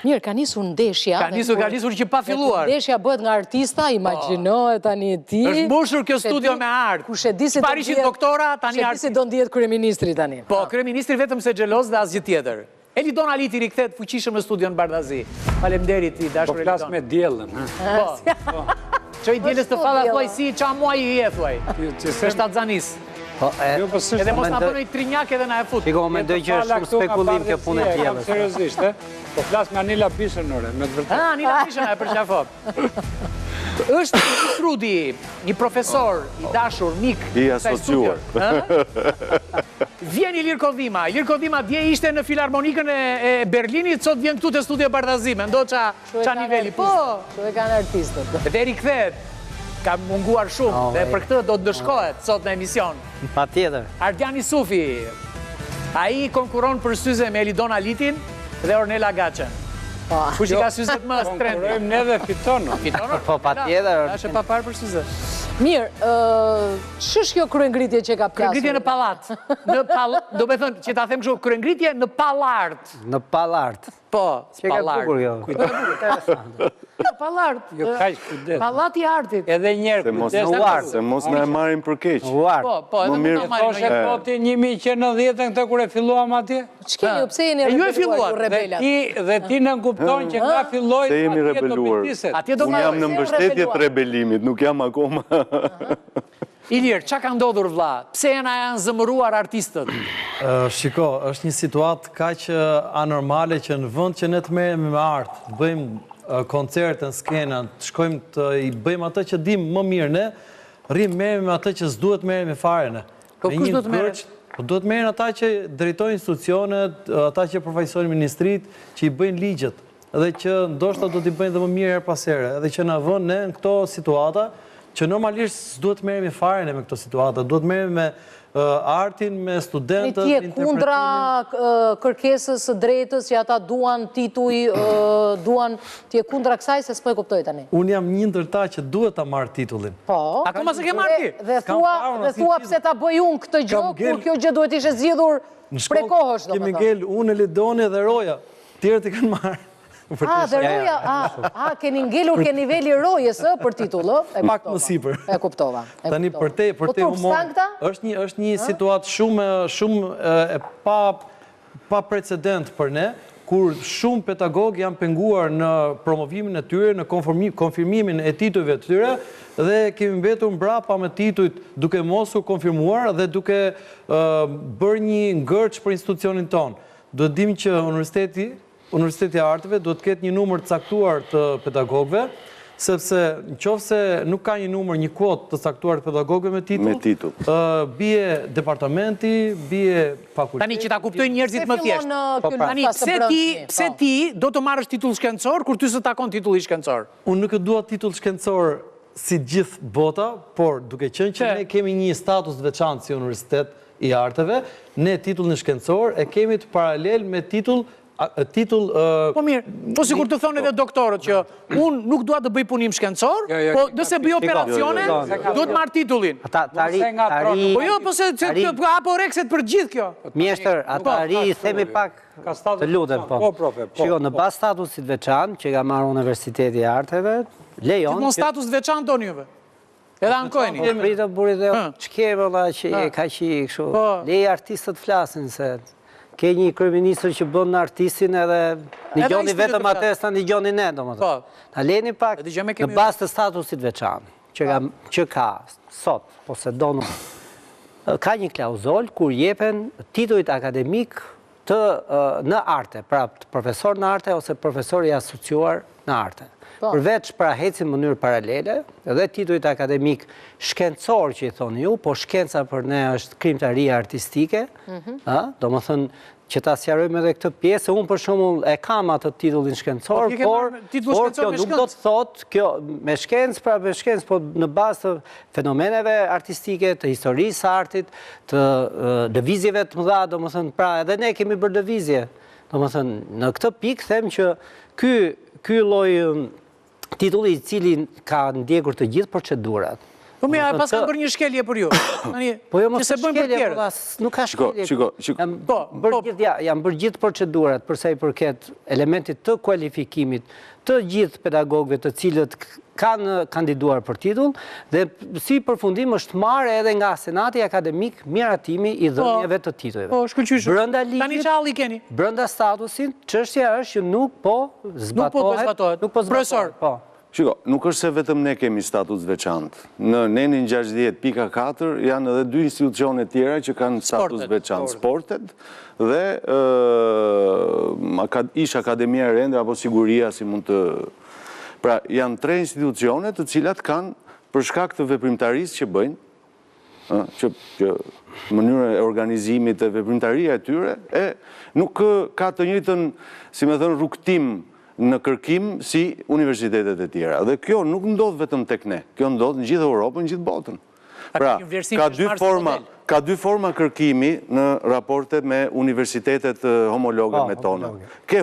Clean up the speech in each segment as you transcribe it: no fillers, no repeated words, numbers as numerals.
Mirë, ka nisur ndeshja. Ka nisur që pa filluar. Ndeshja bëhet nga artista, imagjinohet tani ti. Është mbushur kjo studio me art. Kush e di se parishin doktora, tani art. Se do ndihet kryeministri tani. Po, kryeministri vetëm se xheloz dhe asgjë tjetër. Elidon Aliti rikthehet fuqishëm në studion Bardazi. Faleminderit i dashur Elidon. Po flas me diellën, Po. Çoj dielës të falla thuaj si ça muaj i je thuaj. Është Taxanis. Edhe mos na bëni trinjak edhe na e fut. Shiko, mendoj që është shumë spekulim kjo punë e diellës. Seriozisht, po flas nga Nila Bishën ore, me të vërtetë. Nila Bishën e përqafon. Është Trudi, një profesor i dashur, mik, i asociuar. Vjen Ilir Kodhima. Ilir Kodhima dje ishte në Filharmonikën e Berlinit, sot vjen këtu te studio Bardazi, mendo ça niveli. Po, çu e kanë artistët. Dhe rikthehet. Ka munguar shumë dhe për këtë do të ndëshkohet sot në emision. Patjetër. Ardian Isufi. Ai konkuron për syze me Elidon Alitin dhe Ornella Gaçën. Kush i ka syzet më strend? Konkurrojmë ne dhe fiton. Po patjetër. Është pa parë për syze. Mirë, ç'është kjo kryengritje që ka plasur? Kryengritje në pallat. Do të thënë që ta them kështu, kryengritje në pallart. Në pallart. Po, pallart. Jo, pallart. Jo kaq kujdes. Pallati i artit. Edhe një herë kujdes. Se mos na e marrin për keq. Po, edhe mund ta marrin. Thoshe poti 1190 këtë kur e filluam atje? Ç'keni, pse jeni rebeluar? Dhe ti në kupton që nga filloi se jemi rebeluar. Unë jam në mbështetje të rebelimit, nuk jam akoma. Ilir, qa ka ndodhur vlla? Pse janë zëmëruar artistët? Shiko, është një situatë kaq anormale që në vend që ne të merremi me artë, bëjmë koncerte në skena, të shkojmë të i bëjmë atë që dim më mirë ne, rrim merremi me atë që s'duhet merremi fare ne. Po kush do të merret? Po duhet merren ata që drejtojnë institucionet, ata që përfaqësojnë ministrit, që i bëjnë ligjet, dhe që ndoshta do t'i bëjnë dhe më mirë her pas here, edhe që na vënë ne në këto situata që normalisht s'duhet merremi fare ne me këto situata, duhet merremi me artin, me studentët, interpretimin. Ti je kundra kërkesës së drejtës që ata duan tituj, duan ti je kundra kësaj se s'po e kuptoj tani. Unë jam një ndër ta që duhet ta marr titullin. Po. Akoma se ke marrë ti? Dhe thua pse ta bëj unë këtë gjë, kur kjo gjë duhet ishte zgjidhur prej kohësh, domethënë. Kemi ngel unë, Elidoni dhe Roja, tjerët i kanë marrë. Dhe Roja, keni ngelur ke niveli Rojës për titull, pak më sipër. E kuptova. Tani për te humor, është një situatë shumë e pa precedent për ne, kur shumë pedagog janë penguar në promovimin e tyre, në konfirmimin e titujve të tyre, dhe kemi mbetur mbrapa me titujt duke mos u konfirmuar dhe duke bërë një ngërç për institucionin tonë. Do të dim që Universiteti i Arteve do të ketë një numër të caktuar të pedagogëve, sepse nëse nuk ka një numër, një kuotë të caktuar të pedagogëve me titull, bie departamenti, bie fakulteti. Tani që ta kuptojnë njerëzit më thjesht. Tani pse ti do të marrësh titull shkencor kur ty s'e takon titulli shkencor? Unë nuk e dua titull shkencor si gjithë bota, por duke qenë që ne kemi një status të veçantë si Universitet i Arteve, ne titullin shkencor e kemi të paralel me titull. Po mirë, po sikur të thonë edhe doktorët që unë nuk dua të bëj punim shkencor, po nëse bëj operacione, duhet marr titullin. Po jo, po se apo rekset për gjithë kjo. Mjeshtër, ata ri themi pak të lutem, po. Shiko, në bazë statusit veçantë që ka marrë Universiteti i Arteve, lejon. Gjithmonë status të veçantë doni juve. Edhe ankojeni. Po pritë burit dhe ç'kemi valla që e ka që kështu. Lej artistët flasin se ke një kryeministër që bën në artistin edhe një gjoni vetëm atë sa një gjoni ne, domethënë. Ta leni pak në bazë të statusit veçantë që ka sot, ose donë. Ka një klauzol kur jepen titujt akademik në arte, pra profesor në arte ose profesor i asociuar në arte. Përveç pra hecin në mënyrë paralele, edhe titujt akademik shkencor që i thonë ju, po shkenca për ne është krimtaria artistike, do më thënë që ta sqarojmë edhe këtë pjesë, unë për shembull e kam atë titullin shkencor, por kjo nuk do të thotë me shkencë, pra me shkencë, po në bazë të fenomeneve artistike, të historisë së artit, të lëvizjeve të mëdha, do më thënë, pra edhe ne kemi bërë lëvizje. Do më thënë, në këtë pikë them që ky lloj titulli i cili ka ndjekur të gjithë procedurat Po mja, pas kam bërë një shkelje për ju. Po jo, mos të shkelje, nuk ka shkelje. Jam bërë gjithë procedurat përsa i përket elementit të kualifikimit të gjithë pedagogëve të cilët kanë kandiduar për titull, dhe si përfundim është marrë edhe nga Senati Akademik miratimi i dhënieve të titujve. Po, shkëllqyshë. Brënda ligjit, brënda statusin, çështja është që nuk po zbatohet. Profesor. Shiko, nuk është se vetëm ne kemi status veçantë. Në nenin 60.4 janë edhe 2 institucione tjera që kanë status veçantë, sportet dhe ish Akademia e Rende apo Siguria si mund të... Pra, janë 3 institucione të cilat kanë për shkak të veprimtarisë që bëjnë, që mënyrë e organizimit e veprimtaria e tyre, nuk ka të njëjtën, si me thënë, rrugtim në kërkim si universitetet e tjera. Dhe kjo nuk ndodh vetëm tek ne, kjo ndodh në gjithë Europën, në gjithë botën. Pra, ka 2 forma kërkimi në raporte me universitetet homologe me tona. Ke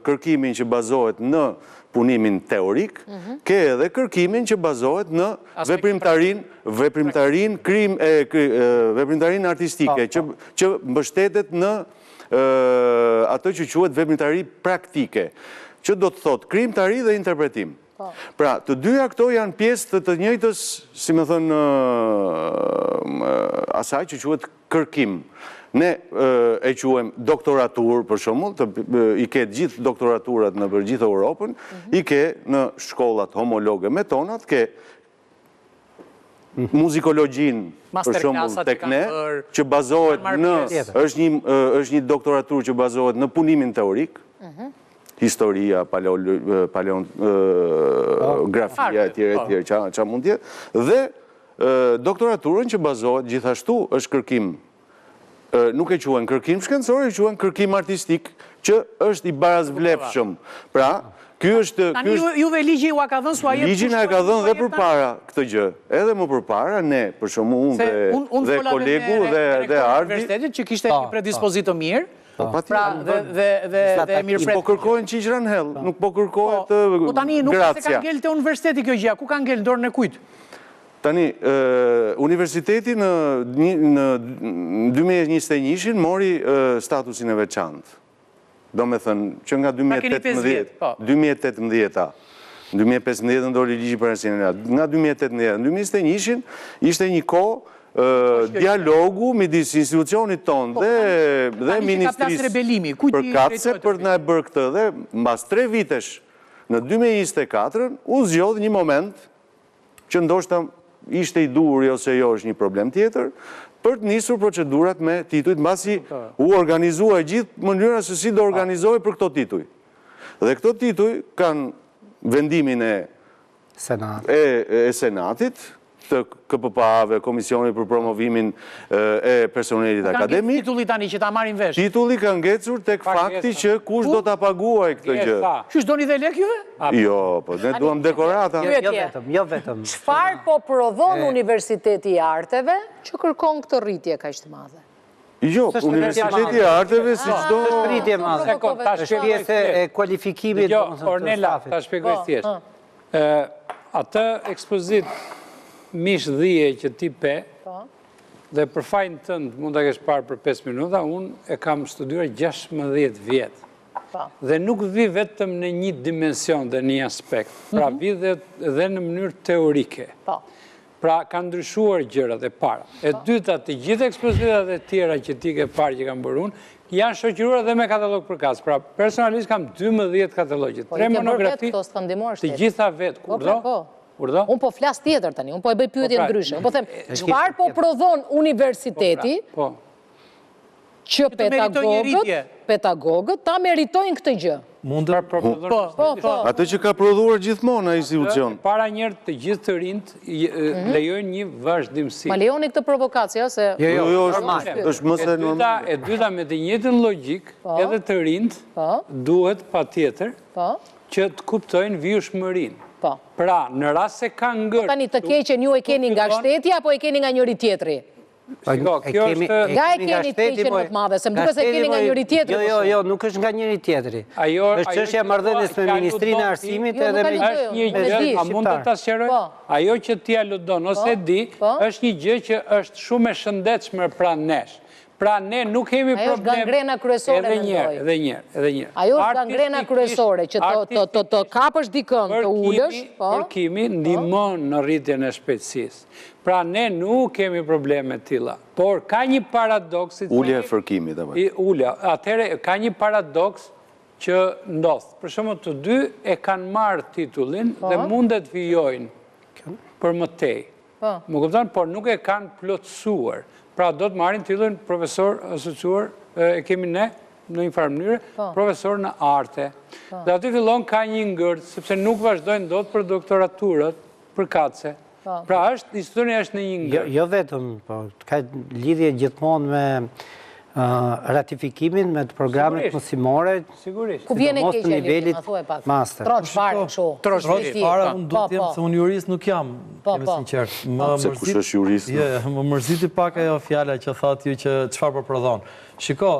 kërkimin që bazohet në punimin teorik, ke edhe kërkimin që bazohet në veprimtarin artistike, që mbështetet në ato që quhet veprimtari praktike, që do të thot krijimtari dhe interpretim. Pra, të dyja këto janë pjesë të njëjtës, si me thënë, asaj që quhet kërkim. Ne e quhem doktoratur, për shembull, i ke gjithë doktoraturat në për gjithë Europën, i ke në shkollat homologe me tonat, ke muzikologjin, për shembull, tek ne, që bazohet në, është një doktoratur që bazohet në punimin teorik, historia, paleografia, etj, që mund tjetë, dhe doktoraturën që bazohet gjithashtu është kërkim, nuk e quhen kërkim shkencor, e quhen kërkim artistik, që është i barazvlefshëm. Pra, ky është... Juve ligji u a ka dhënë sua jetë... Ligjin e ka dhënë dhe për para këtë gjë. Edhe më për para, ne, për shumë unë dhe kolegu dhe Ardi... Që kishte një predispozitë mirë, pra dhe mirë pret... Po kërkojnë qiqra në hell, nuk po kërkojnë të gracia. Po tani, nuk se ka ngell të universiteti kjo gjë, ku ka ngell dorën e kujtë? Tani, universiteti në 2021 mori statusin e veçantë. Do me thënë, që nga 2018, 2015 ndori ligji për anësinë, nga 2018 në 2021 ishte një kohë dialogu midis institucionit tonë dhe ministrisë për katse për të na e bërë këtë, dhe mbas 3 vitesh në 2024 u zgjodh një moment që ndoshta ishte i duri ose jo është një problem tjetër, për të nisur procedurat me tituj, mbasi u organizua gjithë mënyra se si do organizoj për këto tituj. Dhe këto tituj kanë vendimin e Senatit, të KPPA-ve, Komisionit për promovimin e personelit akademik. Titulli tani që ta marrin vesh? Titulli ka ngecur tek fakti që kush do ta paguaj këtë gjë. Qysh doni dhe lek juve? Jo, po ne duam dekorata. Jo vetëm. Çfarë po prodhon Universiteti i Arteve që kërkon këtë rritje kaq të madhe? Jo, Universiteti i Arteve si çdo rritje e madhe. Është pjesë e kualifikimit. Ornella, ta shpjegoj thjesht. Atë ekspozit mish dhije që ti pe, dhe për fajnë tëndë mund të kesh parë për 5 minuta, unë e kam studuar 16 vjetë. Dhe nuk vi vetëm në një dimension dhe një aspekt, pra vi dhe në mënyrë teorike. Pra ka ndryshuar gjërat e para. E dyta, të gjithë ekspozitat e tjera që ti ke parë që kam bërë unë, janë shoqëruar dhe me katalog për kasë. Pra personalisht kam 12 katalogje, 3 monografi, të gjitha vetë. Kurdo? Unë po flas tjetër tani, unë po e bëj pyetje ndryshe. Unë po them, çfarë po prodhon universiteti që pedagogët ta meritojnë këtë gjë? Atë që ka prodhuar gjithmonë ai institucion. Para njërë të gjithë të rinjt lejojnë një vazhdimsi. Ma lejoni këtë provokacija se... Jo, është më se normal. E dyta me të njëjtën logjik, edhe të rinjt duhet patjetër që të kuptojnë vjushmërinë. Pra, në rast se ka ngërë... Tani të keqen ju e keni nga shteti, apo e keni nga njëri tjetri? kjo është... Nga e keni të keqen më të madhe, se më duke se keni nga njëri tjetëri. Jo, nuk është nga njëri tjetëri. është çështja marrëdhënies me Ministrinë e Arsimit edhe me A mund të ta sqaroj? Ajo që ti aludon ose di, është një gjë që është shumë e shëndetshme pranë nesh. Pra ne nuk kemi problem... Ajo është gangrena kryesore, mendoj. Edhe njerë. Ajo është gangrena kryesore, që të kapësh dikën, të ullësh... Parkimi ndihmon në rritjen e shpejtësisë. Pra ne nuk kemi probleme tilla. Por ka një paradoks... Ullja e fërkimit. Ullja. Atëherë, ka një paradoks që ndodh. Për shembull, të dy e kanë marrë titullin dhe mundet vijojnë për mëtej. Më kupton, por nuk e kanë plotësuar. Pra do të marrin titullin profesor asociuar, e kemi ne, në një farë mënyrë, profesor në arte. Dhe aty fillon ka një ngërt, sepse nuk vazhdojnë dot për doktoraturët, për katse. Pra historia është në një ngërt. Jo vetëm, ka lidhje gjithmonë me ratifikimin me të programet mësimore, ku vjen e keqja nivelit master. Troç fare kështu. Troç fare, unë do të jem se unë jurist nuk jam, jemi sinqert. Se kush është jurist? Më mërziti pak ajo fjala që thatë ju që çfarë po prodhon. Shiko,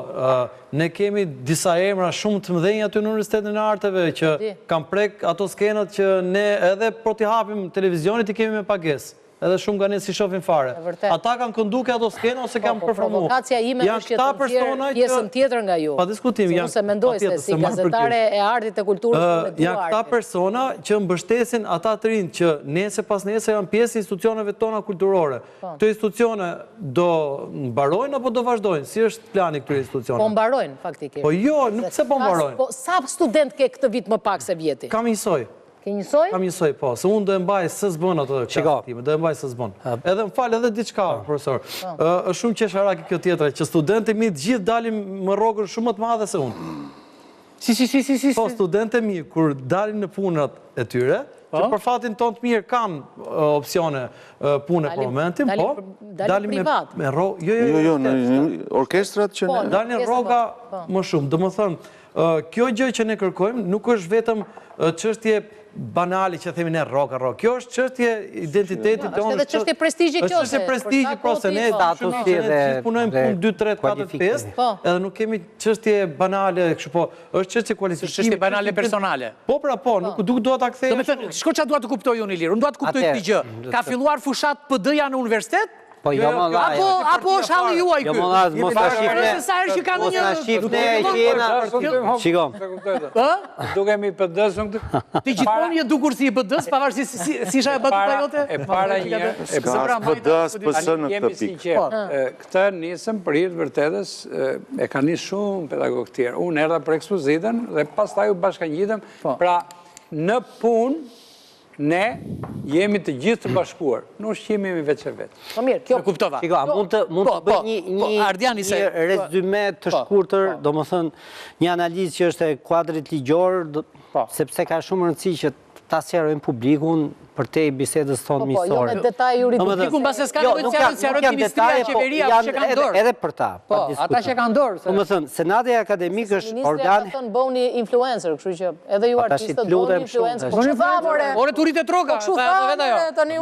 ne kemi disa emra shumë të mëdhenj aty në Universitetin e Arteve që kanë prek ato skenat që ne edhe po t'i hapim televizionit i kemi me pagesë. Edhe shumë nga ne si shofin fare. Ata kanë kënduke ato skena ose kanë përformu. Provokacia ime është që të tjerë pjesën tjetër nga ju. Pa diskutim. Se se mendoj se si gazetare e artit e kulturës. Janë këta persona që mbështesin ata të rinë që nese pas nese janë pjesë institucioneve tona kulturore. Këto institucione do mbarojnë apo do vazhdojnë? Si është plani këtyre institucione? Po mbarojnë, faktikisht. Po jo, nuk se po mbarojnë. Sa student ke këtë vit më pak se vjeti? Kam njësoj. Ke njësoj? Kam njësoj, po. Se unë do e mbaj së zbën ato klasitime, do e mbaj së zbën. Edhe më falë edhe diçka, profesor. është shumë qesharaki kjo tjetër, që studentët mi të gjithë dalim më rogën shumë më të madhe se unë. Si. Po, studentët mi, kur dalim në punët e tyre, që për fatin tonë të mirë kanë opcione pune për momentin, po, dalim me rogë... Jo, në orkestrat që ne... Dalim roga më shumë. Dë më thënë, kjo gjë që ne kërkojmë nuk është vetëm çështje banale që themi ne roka. Kjo është çështje identitetit tonë. Është edhe çështje prestigjie kjo. Është çështje prestigjie, po se ne statusi dhe punojmë punë 2, 3, 4, 5, edhe nuk kemi çështje banale, kështu po, është çështje kualifikimi. Çështje banale personale. Po pra po, nuk dua ta kthej. Do të thënë, shko çfarë dua të kuptoj unë Ilir. Unë dua të kuptoj këtë gjë. Ka filluar fushat PD-ja në universitet? Po jo më laj. Apo është halli juaj ky? Jo më laj, mos ta shifne. Sa herë që kanë një... Mos ta shifne e qena. Shikom. Dukemi PD-s në këtë? Ti gjithmonë je dukur si i PD-s, pavarësisht si isha e batuta jote? E para një... PD-s PS në këtë pikë. Këtë nisëm për hirtë vërtetës, e ka nisë shumë pedagog tjerë. Unë erdha për ekspozitën dhe pastaj u bashkangjitëm. Pra, në punë, ne jemi të gjithë të bashkuar. Në ushqim jemi veç e vetë. Po mirë, kjo kuptova. Shiko, mund të bëj një rezume të shkurtër, do më thënë një analizë që është e kuadrit ligjor, sepse ka shumë rëndësi që ta sqarojmë publikun për te i bisedës tonë misore. Po, jo me detaj juridike. Publikun base s'ka nevojë të sqarojë Ministria e Qeveria që kanë dorë. Edhe për ta. Po, ata që kanë dorë. Do të thënë, Senati Akademik është organ. Ministria ka bëni influencer, kështu që edhe ju artistët bëni influencer. Po çfarë? Ore turit e troga, po vetë ajo.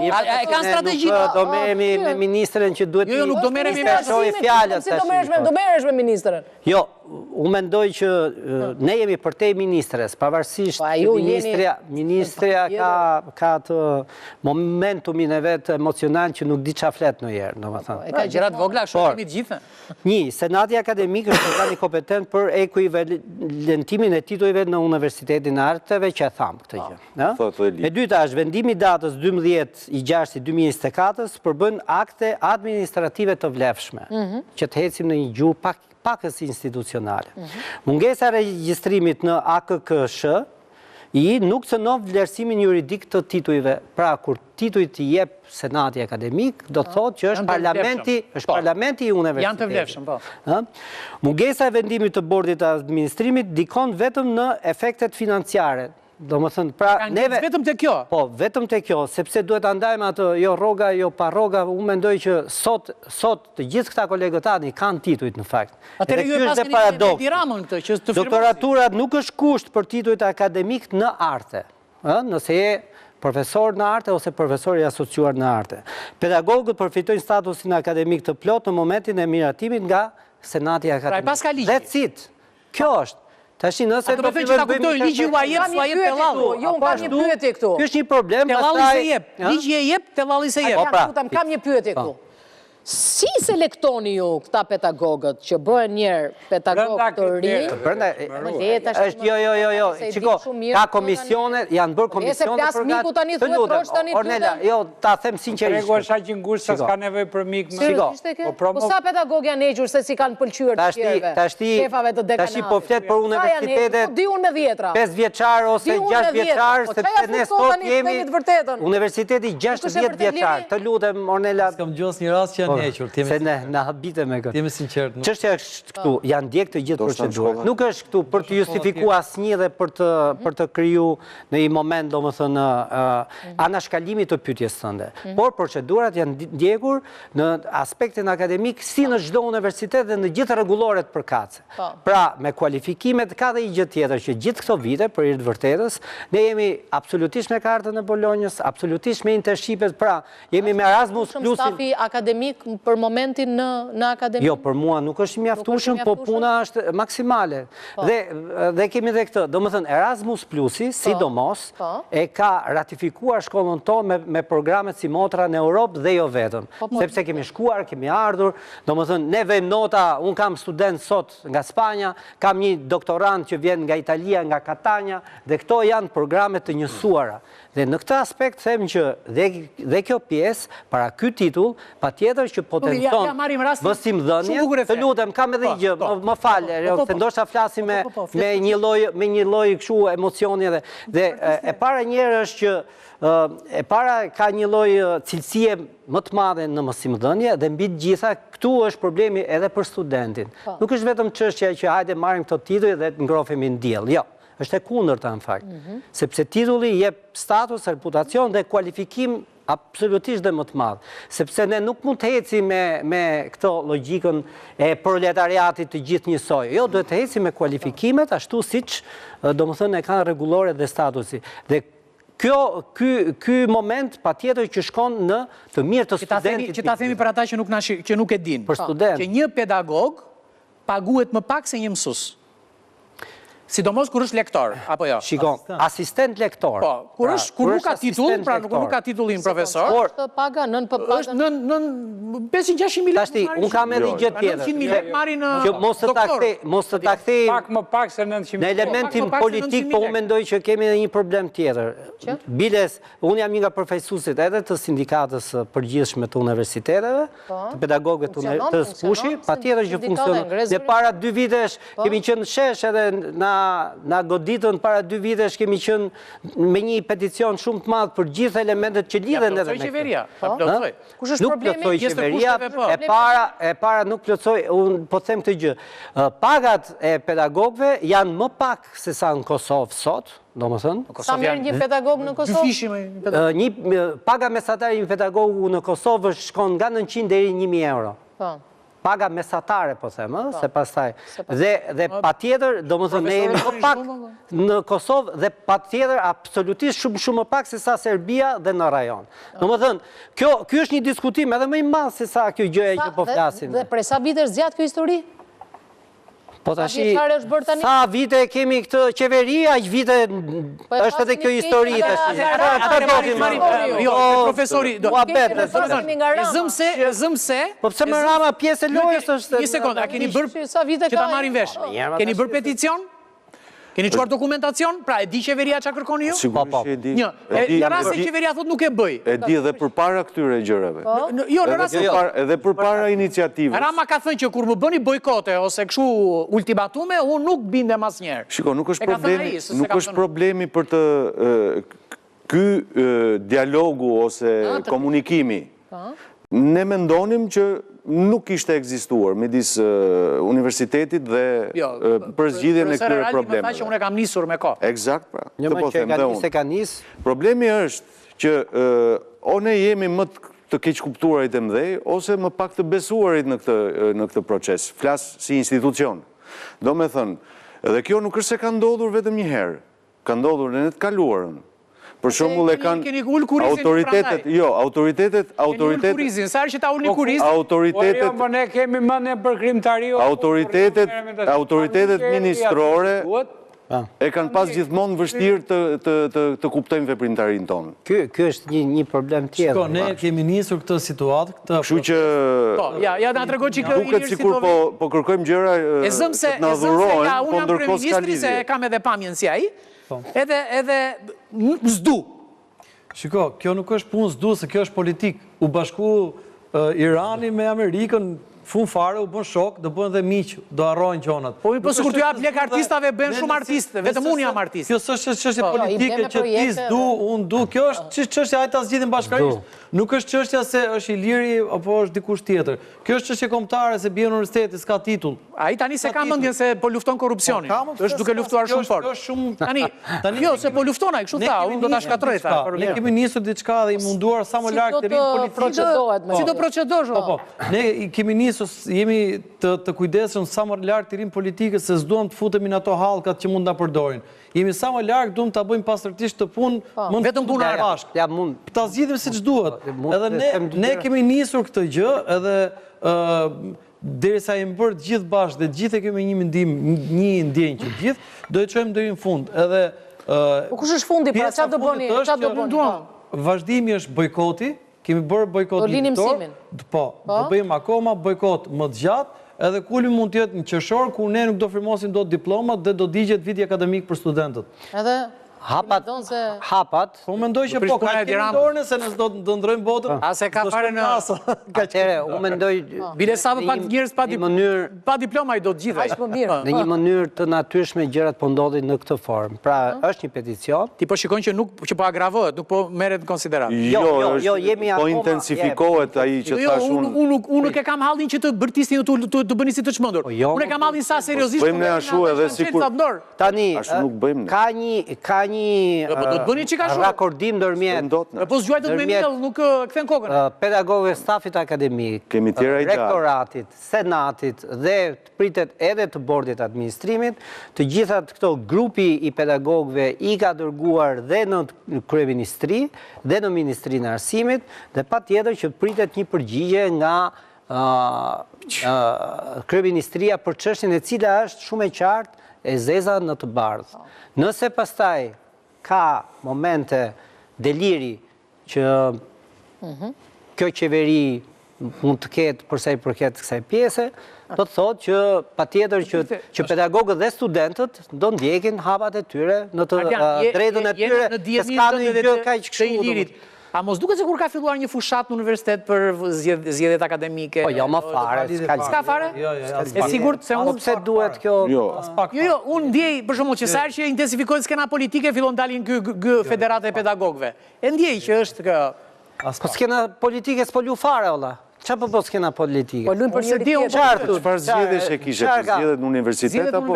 E kanë strategji. Do merremi me ministren që duhet. Jo, nuk do merremi me fjalët. Si do merresh me ministren? Jo, unë mendoj që ne jemi përtej ministres, pavarësisht ministria ka të momentumin e vetë emocional që nuk di qa flet në jerë, në më thënë. E ka gjërat vogla, shumë të gjithë. Një, Senati Akademik është organi kompetent për ekuivalentimin e titujve në Universitetin e Arteve, që e thamë këtë gjë. E dyta është vendimi datës 12/6/2024 përbën akte administrative të vlefshme, që të hecim në një gjuhë pakës institucionale. Mungesa regjistrimit në AKKSH nuk cënon vlerësimin juridik të titujve. Pra, kur tituj të jep Senati Akademik, do të thotë që është parlamenti i universitetit. Janë të vlefshëm, po. Mungesa e vendimit të bordit të administrimit dikon vetëm në efektet financiare. Do më thënë, pra... Vetëm të kjo? Po, vetëm të kjo, sepse duhet andajmë atë, jo roga, jo pa roga, unë mendoj që sot të gjithë këta kolegët tani kanë titujt në fakt. Atëre ju e pas keni Tiramën këtë, që të firmosi. Doktoraturat nuk është kusht për titujt akademik në arte. Nëse je profesor në arte ose profesor i asociuar në arte. Pedagogët përfitojnë statusin akademik të plot në momentin e miratimit nga Senati Akademik. Pra, pas ka ligji. That's it. Kjo është. Tashi nëse do të thënë që ta kuptojnë ligji u jep, s'u jep Tellalli. Jo, unë kam një pyetje këtu. Ky është një problem, Tellalli se jep. Ligji e jep, Tellalli se jep. Kam një pyetje këtu. Si selektoni ju këta pedagogët që bëhen njerë pedagogë të rinj? Jo, qiko, ka komisione, janë bërë komisione për gatë. Të lutem, Ornella, jo, ta them sinqerisht. Rego është aqë ngusht, sa s'ka nevoj për mikë. Po sa pedagogë janë egjur se si kanë pëlqyer të tjerëve, shefave të dekanatës? Tashi po flet për universitetet, Di unë me 10-ra. 5 vjeçar ose 6 vjeçar, sepse ne sot jemi universiteti 60 vjeçar. Të lutem, Ornella. S'kam gjos një rast që Se ne habite me këtë. Jemi sinqert. Çështja është këtu, janë ndjek të gjithë procedurët. Nuk është këtu për të justifikuar asnjë dhe për të kriju në një moment, domethënë, anashkalimit të pyetjes tënde. Por procedurat janë ndjekur në aspektin akademik si në çdo universitet dhe në gjithë rregulloret përkatëse. Pra, me kualifikimet ka dhe një gjë tjetër që gjithë këto vite për hir të vërtetës, ne jemi absolutisht me kartën e Bolonjës, absolutisht me internshipet, pra, jemi me Erasmus Plusin. Stafi akademik për momentin në akademi? Jo, për mua nuk është mjaftueshëm, po puna është maksimale. Dhe kemi dhe këtë, do më thënë, Erasmus Plusi, sidomos, e ka ratifikuar shkollën tonë me programet si motra në Europë dhe jo vetëm. Sepse kemi shkuar, kemi ardhur, do më thënë, ne vejmë nota, unë kam student sot nga Spanja, kam një doktorant që vjen nga Italia, nga Katania, dhe këto janë programet të njësuara. Dhe në këtë aspekt them që dhe kjo pjesë, para ky titull, patjetër që potencon mësimdhënie, të lutem, kam edhe gjë, më falë, se ndoshta flasim me një lloj kështu emocioni dhe e para njerë është që e para ka një lloj cilësie më të madhe në mësimdhënie dhe mbi të gjitha këtu është problemi edhe për studentin. Nuk është vetëm çështja që hajde marrim këto tituj dhe të ngrohemi në diell. Jo. Është e kundërta në fakt, sepse titulli jep status, reputacion dhe kualifikim absolutisht dhe më të madh, sepse ne nuk mund të ecim me këto logjikën e proletariatit të gjithë njësoj. Jo, duhet të ecim me kualifikimet ashtu siç domethënë e kanë rregullore dhe statusi. Dhe ky moment patjetër që shkon në të mirë të studentit. Që ta themi për ata që nuk e dinë. Për student. Që një pedagog paguhet më pak se një mësues. Sidomos kur është lektor, apo jo? Shikon, asistent lektor. Po, kur nuk ka titull, pra nuk ka titullin profesor. Është paga, nën paga. Është nën 500-600.000 lekë. Tashti, unë kam edhe gjë tjetër. 900.000 lekë marrin doktor. Mos të ta kthej Pak më pak se 900.000. në elementin politik, po unë mendoj që kemi edhe një problem tjetër. Biles, unë jam një nga përfaqësuesit edhe të sindikatës përgjithshme të universiteteve, të pedagogëve të SPUSH-i, patjetër që funksionon. Ne para 2 vitesh kemi qenë shesh edhe na goditën para 2 vitesh kemi qenë me një peticion shumë të madh për gjithë elementet që lidhen edhe me këtë. Qeveria. Kush është problemi? Nuk plotësoi qeveria, e para nuk plotësoi, unë po them këtë gjë. Pagat e pedagogëve janë më pak se sa në Kosovë sot, domethënë. Sa merr një pedagog në Kosovë? Paga mesatare një pedagogu në Kosovë shkon nga 900 deri 1000 euro. Paga mesatare, po them, se pastaj. Dhe patjetër, domethënë ne jemi më pak në Kosovë dhe patjetër absolutisht shumë më pak se sa Serbia dhe në rajon. Domethënë, ky është një diskutim edhe më i madh se sa kjo gjë që po flasim. Dhe prej sa vitesh zgjat kjo histori? Po tashi, sa vite kemi këtë qeveri, aq vite është edhe kjo histori tashi. Jo, profesori, zëm se. Po pse më rama pjesë e lojës është. Një sekondë, a keni bërë që ta marrin vesh? Keni bërë peticion? Keni çuar dokumentacion? Pra, e di qeveria çka kërkoni ju? Sigurisht e di. Në rast se qeveria thot nuk e bëj. E di edhe përpara këtyre gjërave. Jo, në rast se edhe përpara iniciativës. Rama ka thënë që kur më bëni bojkote ose kështu ultimatume, unë nuk bindem asnjëherë. Shiko, nuk është problemi për të ky dialogu ose komunikimi. Ne mendonim që nuk ishte ekzistuar midis universitetit dhe për zgjidhjen e këtyre problemeve. Profesor Araldi më tha që unë e kam nisur me kohë. Eksakt, pra. Një më që e ka nis. Problemi është që o ne jemi më të keq kuptuarit e mdhej, ose më pak të besuarit në këtë proces. Flas si institucion. Do me thënë, dhe kjo nuk është se ka ndodhur vetëm një herë. Ka ndodhur në të kaluarën. Për shembull e kanë autoritetet, autoritetet, sa që ta ulni kurizin. Autoritetet, po ne kemi mëne për krimtari. Autoritetet ministrore e kanë pas gjithmonë vështirë të kuptojnë veprimtarinë tonë. Ky është një problem tjetër. Shko, ne kemi nisur këtë situatë, kështu që ja na tregoj çik duket sikur po kërkojmë gjëra që na dhurohen, po ndërkohë s'ka lidhje. Se kam edhe pamjen si ai. Edhe zdu. Shiko, kjo nuk është punë zdu, se kjo është politik. U bashku Irani me Amerikën, fun fare, u bën shok, do bën dhe miq, do harrojnë gjonat. Po sikur t'ju jap lek artistave, bën shumë artistë, vetëm unë jam artist. Kjo s'është çështje politike që ti s'du, unë du, kjo është çështja e ta zgjidhin bashkërisht. Nuk është çështja se është Iliri apo është dikush tjetër. Kjo është çështje kombëtare se bie në universitet, s'ka titull. Ai tani se ka mendjen se po lufton korrupsionin. Është duke luftuar shumë fort. Tani, jo se po lufton ai, kështu tha, unë do ta shkatroj tha. Ne kemi nisur diçka dhe i munduar sa më lart të rinë politikë. Si do procedosh? Po, ne kemi nisur, jemi të kujdesshëm sa më lart të rinë politikës, se s'duam të futemi në ato hallkat që mund na përdorin. Jemi sa më larg, duam ta bëjmë pastërtisht të punë, vetëm punë bashkë. Ja mund ta zgjidhim siç duhet. Edhe ne kemi nisur këtë gjë, edhe derisa jemi bërë të gjithë bashkë dhe gjithë kemi një mendim, një ndjenjë që gjithë, do e çojmë deri në fund. Edhe kush është fundi, pra çfarë do bëni? Çfarë do bëni? Vazhdimi është bojkoti, kemi bërë bojkot mjektor. Po, do bëjmë akoma bojkot më të gjatë. Edhe kulmi mund të jetë në qershor, ku ne nuk do firmosim dot diplomat dhe do digjet viti akademik për studentët. Edhe hapat. Po mendoj që po, ka dorën se ne do ndrojmë botën. A se ka fare në Atëre, unë mendoj bile sa pak njerëz pa diploma i do të gjithë. Aq më mirë. Në një mënyrë të natyrshme gjërat po ndodhin në këtë formë. Pra, është një peticion. Ti po shikon që po agravohet, nuk po merret në konsiderat. Jo, jemi akoma. Po intensifikohet ai që thash unë. Unë nuk e kam hallin që të bërtisni të bëni si të çmendur. Unë e kam hallin sa seriozisht. Bëjmë ne ashtu edhe sikur. Tani, ashtu nuk bëjmë ne. Ka një rakordim ndërmjet. Po zgjuajtët me miell, nuk kthen kokën. Pedagogëve, stafit akademik, rektoratit, senatit dhe pritet edhe të bordit administrimit, të gjithat këto grupi i pedagogëve i ka dërguar dhe në kryeministri dhe në Ministrinë e Arsimit, dhe patjetër që pritet një përgjigje nga kryeministria për çështjen e cila është shumë e qartë e zeza në të bardhë. Nëse pastaj ka momente deliri që kjo qeveri mund të ketë përsa i përket kësaj pjese, do të thotë që patjetër që pedagogët dhe studentët do ndjekin hapat e tyre në të drejtën e tyre, se s'ka në një gjë kaq kështu. A mos duket se kur ka filluar një fushat në universitet për zgjedhjet akademike? Po jo, më fare. S'ka fare? E sigurt se unë pse duhet kjo? Jo, unë ndjej për shembull që sa herë që intensifikohet skena politike fillon dalin ky federata e pedagogëve. E ndjej që është kë. Po skena politike s'po lu fare olla. Çfarë po skena politike? Po luajmë për një ditë. Çfarë zgjedhjesh e kishe për zgjedhjet në universitet apo?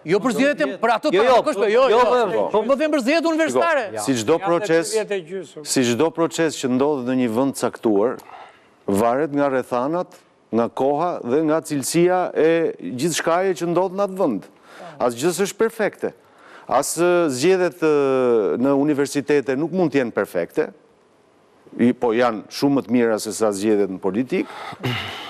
Jo për zgjedhjet për ato jo. Po më them për zgjedhjet universitare. Si çdo proces që ndodhet në një vend caktuar, varet nga rrethanat, nga koha dhe nga cilësia e gjithçkaje që ndodh në atë vend. Asgjë s'është perfekte. As zgjedhjet në universitete nuk mund të jenë perfekte. Po janë shumë më të mira se sa zgjedhjet në politikë,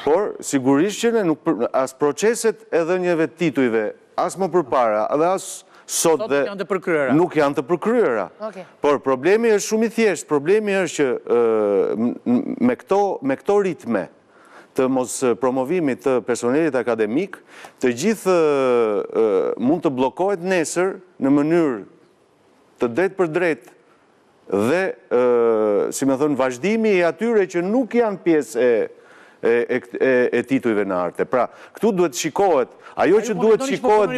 por sigurisht që ne as proceset e dhënieve të titujve, as më përpara, dhe as sot dhe nuk janë të përkryera. Por problemi është shumë i thjeshtë, problemi është që me këto ritme të mos promovimit të personelit akademik, të gjithë mund të bllokohet nesër në mënyrë të drejtë për drejtë dhe, si me thënë, vazhdimi i atyre që nuk janë pjesë e titujve në arte. Pra, këtu duhet shikohet, ajo që duhet shikohet,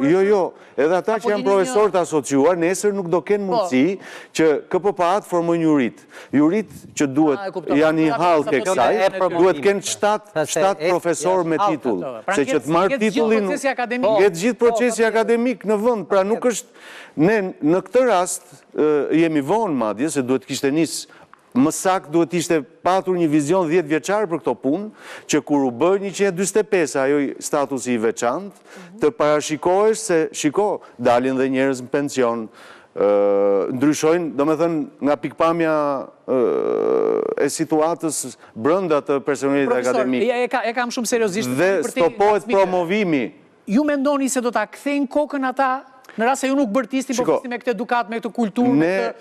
jo, edhe ata që janë profesor të asociuar, nesër nuk do kenë mundësi që KPPA-t formojnë jurit që duhet, janë një halë ke kësaj, duhet kenë 7 profesor me titull, se që të marrë titullin, jetë gjithë procesi akademik në vënd, pra nuk është, ne në këtë rast jemi vonë madje, se duhet kishte nisë më saktë duhet ishte patur një vizion 10 vjeçar për këto punë, që kur u bë 145 ajo statusi i veçantë, të parashikohesh se, dalin dhe njerëz në pension, ndryshojnë, do me thënë, nga pikpamja e situatës brënda të personelit akademik. Profesor, e kam shumë seriosisht. Dhe stopohet promovimi. Ju mendoni se do ta kthejnë kokën ata, në rast se ju nuk bërtisni, po flisni me këtë edukat, me këtë kulturë,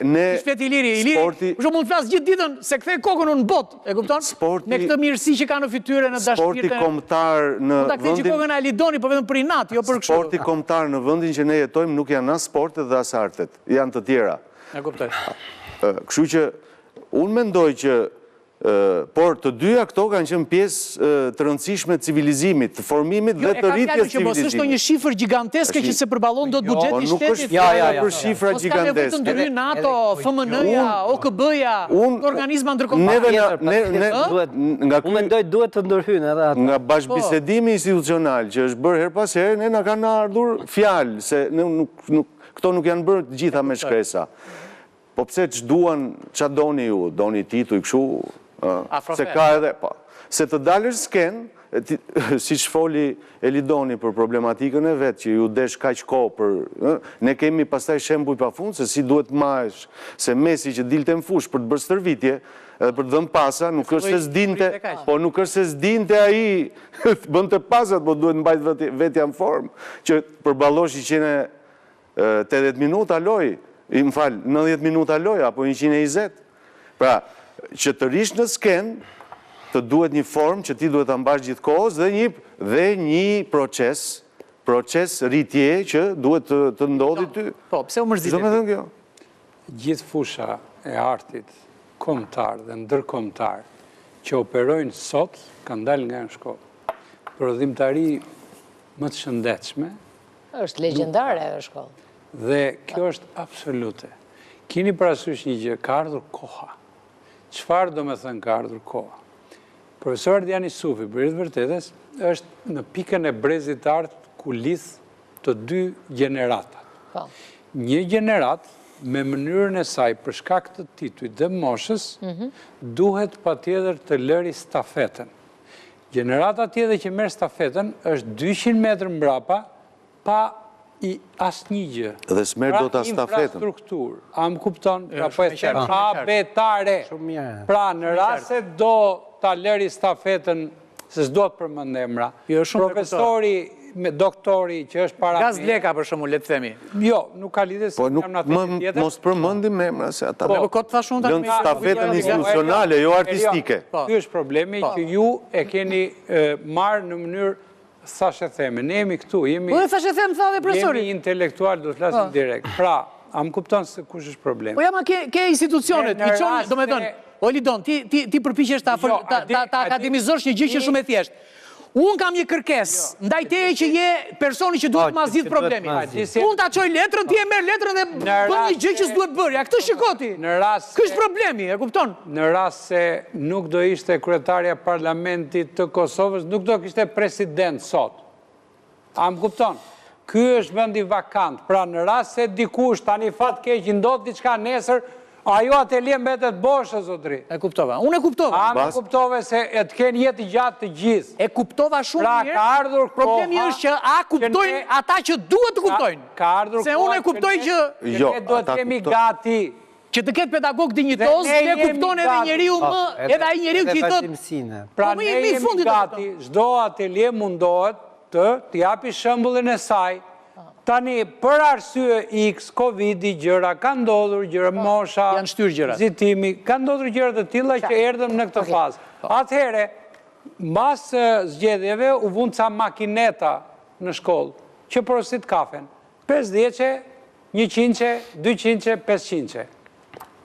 me shpet Iliri. Iliri, për shumë mund të flasë gjithë ditën se kthej kokën në botë, e kupton? Me këtë mirësi që ka në fytyre, në dashpirë. Sporti kombëtar në vendin... Ta kthej që kokën e Alidoni, po vetëm për inat, jo për kështu. Sporti kombëtar në vendin që ne jetojmë nuk janë as sportet dhe as artet, janë të tjera. E kuptoj. Kështu që unë mendoj që por të dyja këto kanë qenë pjesë të rëndësishme të civilizimit, të formimit dhe të rritjes civilizimit. Mos është një shifër giganteske që se përballon dot buxheti i shtetit. Nuk është fjala për shifra giganteske. Mos ka vetëm ndry NATO, FMN-ja, OKB-ja, organizma ndërkombëtar. Unë mendoj duhet të ndërhyjnë edhe ato. Nga bashkëbisedimi institucional që është bërë her pas here, ne na kanë ardhur fjalë se këto nuk janë bërë të gjitha me shkresa. Po pse ç'duan, ç'a doni ju, doni Titu i kështu, se ka edhe, se të dalësh sken, si që foli Elidoni për problematikën e vetë, që ju desh kaq kohë për, ne kemi pastaj shembuj pa fund, se si duhet mash, se Messi që dilte në fush për të bërë stërvitje, edhe për të dhënë pasa, nuk është se s'dinte, po nuk është se s'dinte ai, bënte pasat, po duhet mbajt vetja në formë, që përballosh 180 minuta loj, më falë, 90 minuta loj, apo 120. Pra, që të rish në sken, të duhet një formë që ti duhet të ambash gjithë kohës dhe një proces rritje që duhet të ndodhi ty. Po, pse u mërzitë? Gjithë fusha e artit kombëtar dhe ndërkombëtar që operojnë sot, kanë dalë nga në shkollë. Prodhimtari më të shëndetshme. Është legjendare e shkollë. Dhe kjo është absolute. Kini parasysh një gjë, ka ardhur koha. Çfarë do me thënë ka ardhur koha? Profesor Ardiani Sufi, për të vërtetës, është në pikën e brezit artë ku lidh të dy gjenerata. Një gjenerat, me mënyrën e saj për shkak të titujt dhe moshës, duhet patjetër të lëri stafetën. Gjenerata tjetër që merr stafetën është 200 metrë mbrapa pa i asë një gjë. Dhe s'merë do të stafetën. Infrastruktur, a më kupton, apo e them abetare. Pra, në rase do ta lëri stafetën, se s'do të përmend emra, profesori, doktori që është para... Gaz Leka, për shumë, le të themi. Jo, nuk ka lidhje se jam në atë tjetër. Mos përmendim emra, se ata lënë stafetën institucionale, jo artistike. Ky është problemi që ju e keni marrë në mënyrë thashe theme, ne jemi këtu, jemi intelektual, do të flasim direkt. Pra, a më kupton se kush është problemi? Po jama ke institucionet, i qonë, do me thonë, o Lidon, ti përpiqesh ta akademizosh një gjë që shumë e thjeshtë. Unë kam një kërkes, ndaj teje që je personi që duhet ma zgjidh problemi. Unë ta qoj letrën, ti e merë letrën dhe bën një gjë që s'duhet bërja. Këtë shikoti. Kështë problemi, e kupton? Në rast se nuk do ishte kryetarja parlamentit të Kosovës, nuk do kishte president sot. A më kupton? Ky është vendi vakant. Pra në rast se dikush tani fat keq ndodh diçka nesër, ajo atelje mbetet bosh, zotri. E kuptova. Unë e kuptova. A më kuptove se e të kenë jetë gjatë të gjithë. E kuptova shumë mirë. Pra, ka ardhur koha... Problemi është që a kuptojnë ata që duhet të kuptojnë. Ka ardhur koha... Se unë e kuptoj që... Ne do të jemi gati. Që të ketë pedagog dinjitos, ne kuptojnë edhe njeriu më... Edhe ai njeriu që i thotë... Pra, ne jemi gati. Çdo atelje mundohet të japi shembullin e saj. Tani, për arsye X, Covid-i, gjëra, ka ndodhur gjëra, mosha, zitimi, ka ndodhur gjëra të tilla që erdhëm në këtë fazë. Atëhere, mbas zgjedhjeve, u vund ca makineta në shkollë, që porosit kafen. 50-ce, 100-ce, 200-ce, 500-ce.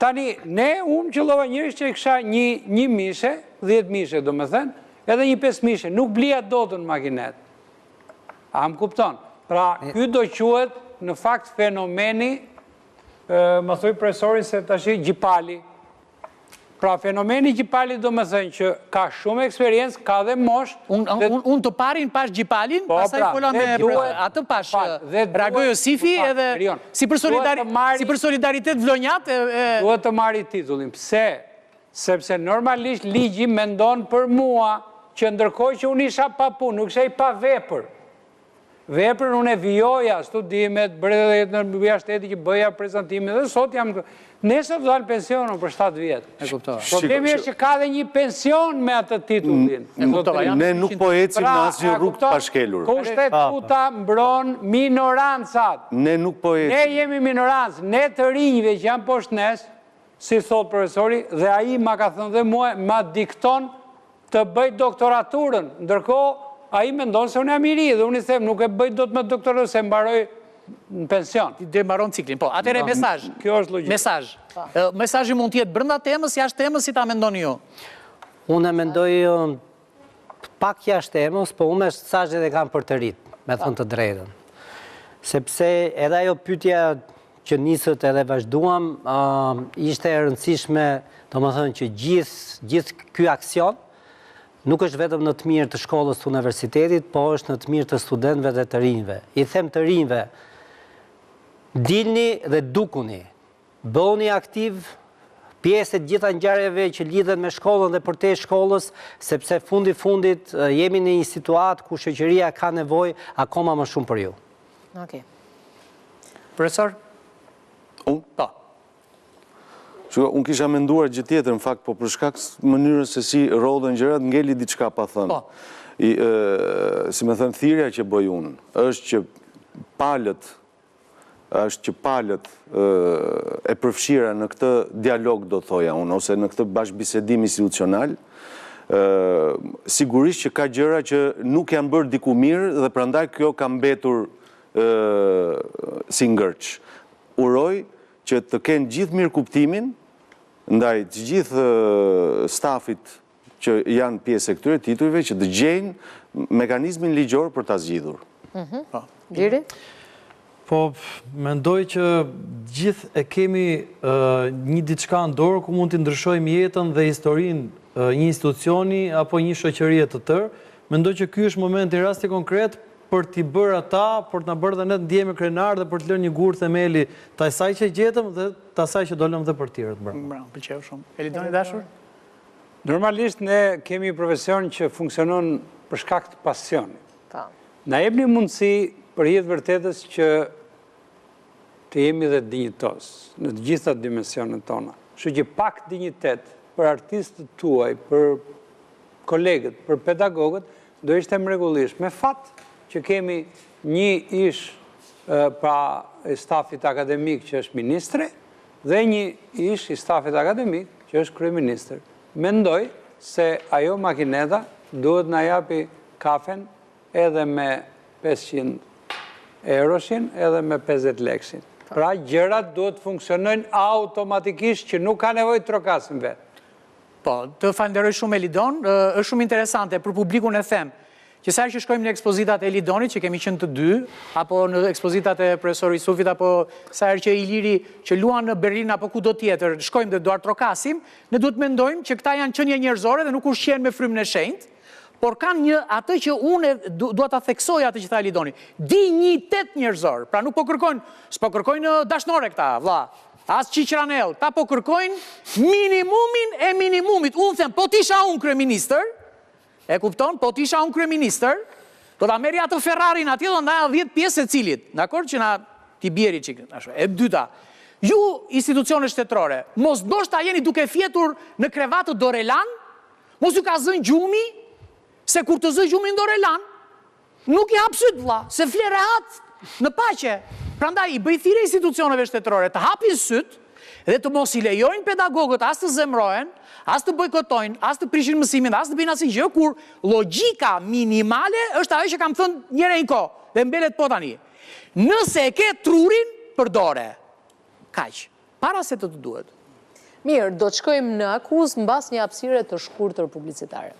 Tani, unë qëllova njërish që i kësha një mishe, 10 mishe, do me thënë, edhe një 5 mishe, nuk blia dotën makinet. A më kupton? Pra, ky do quhet në fakt fenomeni, më thoi profesori se tash gjipali. Pra, fenomeni gjipali do më thënë që ka shumë eksperiencë, ka dhe mosh. Unë të parin pash gjipalin, pasaj fola me atë pash Rago Josifi edhe si për solidaritet vlonjat. Duhet të marri titullin. Pse? Sepse normalisht ligji mendon për mua që ndërkohë që unë isha pa punë, nuk isha i pa vepër. veprën unë e vijoja, studimet, bërë dhe në shteti që bëja prezentimet, dhe sot jam... Nesër të dalë pensionon për 7 vjetë. Problemi është që ka dhe një pension me atë titullin. Ne nuk po ecim në asë një rrugë të pashkelur. Kushtetuta mbron minorancat. Ne nuk po ecim. Ne jemi minorancë, ne të rinjve që janë poshtë nes, si thot profesori, dhe aji ma ka thënë dhe mua, ma dikton të bëjt doktoraturën. Ndërko, aji me ndonë se unë jam i ri, dhe unë i them, nuk e bëjt do të me doktoraturën, se mbaroj në pension. Dhe mbaron ciklin, po. Atere, mesazh. Kjo është logjikë. Mesazh. Mesazhi mund t'jetë brenda temës, jashtë temës, si ta mendoni ju? Unë e mendoj pak jashtë temës, po unë mesazhet e kam për të rritë, me thënë të drejtën. Sepse edhe ajo pyetja që nisët edhe vazhduam, ishte e rëndësishme, do më thënë që gjithë ky aksion, nuk është vetëm në të mirë të shkollës të universitetit, po është në të mirë të studentëve dhe të rinjve. I them të rinjve, dilni dhe dukuni, bëhuni aktiv, pjesë e gjitha ngjarjeve që lidhen me shkollën dhe përtej shkollës, sepse fundit jemi në një situatë ku shoqëria ka nevojë akoma më shumë për ju. Okej. Profesor? Unë? Po. Unë kisha menduar gjë tjetër, në fakt, po për shkak mënyrës se si rodhen gjërat, ngeli diçka pa thënë. Si me thënë, thirrja që bëj unë, është që palët e përfshira në këtë dialog, do thoja unë, ose në këtë bashkëbisedim institucional, sigurisht që ka gjëra që nuk janë bërë diku mirë dhe prandaj kjo ka mbetur si ngërç. Uroj që të kenë gjithë mirë kuptimin ndaj të gjithë stafit që janë pjesë e këtyre titujve, që dëgjejnë mekanizmin ligjor për ta zgjidhur. Gjiri? Po, mendoj që gjithë e kemi një diçka në dorë ku mund të ndryshojmë jetën dhe historinë një institucioni apo një shoqërie të tërë. Mendoj që ky është momenti rasti konkret për t'i bërë ata, për t'na bërë dhe ne të ndjehemi krenar dhe për të lënë një gur themeli të asaj që gjetëm dhe të asaj që dolëm dhe për tjerët. Bravo, pëlqeu shumë. Elidoni dashur? Normalisht ne kemi profesion që funksionon për shkak të pasionit. Na jepni mundësi për jetë vërtetës që të jemi dhe dinjitos në të gjitha dimensionet tona. Kështu që pak dinjitet për artistët tuaj, për kolegët, për pedagogët, do ishte mrekullisht. Me fat që kemi një ish pra i stafit akademik që është ministre dhe një ish i stafit akademik që është kryeministër. Mendoj se ajo makineta duhet na japi kafen edhe me 500 euroshin edhe me 50 leksin. Pra gjërat duhet funksionojnë automatikisht që nuk ka nevojë të trokasin vetë. Po, të falenderoj shumë Elidon, është shumë interesante për publikun e them, që sa që shkojmë në ekspozitat e Elidonit, që kemi qenë të dy, apo në ekspozitat e profesor Isufit, apo sa që Iliri që luan në Berlin apo kudo tjetër, shkojmë dhe duar trokasim, ne duhet mendojmë që këta janë qenie njerëzore dhe nuk ushqen me frymën e shenjtë, por kanë një atë që unë duhet ta theksoj atë që tha Elidoni, dinjitet njerëzor. Pra nuk po kërkojnë, s'po kërkojnë dashnore këta, vlla, as qiqranell, ta po kërkojnë minimumin e minimumit. Unë them, po t'isha unë kryeministër, e kupton, po t'isha unë kryeministër, do ta merri atë Ferrarin atje dhe ndaja 10 pjesë secilit, dakor, që na t'i bjeri çik. E dyta, ju institucione shtetërore, mos ndoshta jeni duke fjetur në krevatë Dorelan, mos ju ka zënë gjumi, se kur të zë gjumin Dorelan, nuk i hap syt vlla, se fle rehat në paqe. Prandaj i bëj thirrje institucioneve shtetërore të hapin syt dhe të mos i lejojnë pedagogët as të zemrohen, as të bojkotojnë, as të prishin mësimin, as të bëjnë asnjë gjë kur logjika minimale është ajo që kam thënë një herë një kohë dhe mbelet po tani. Nëse e ke trurin, përdore. Kaq, para se të duhet. Mirë, do të shkojmë në akuzë mbas një hapësire të shkurtër publicitare.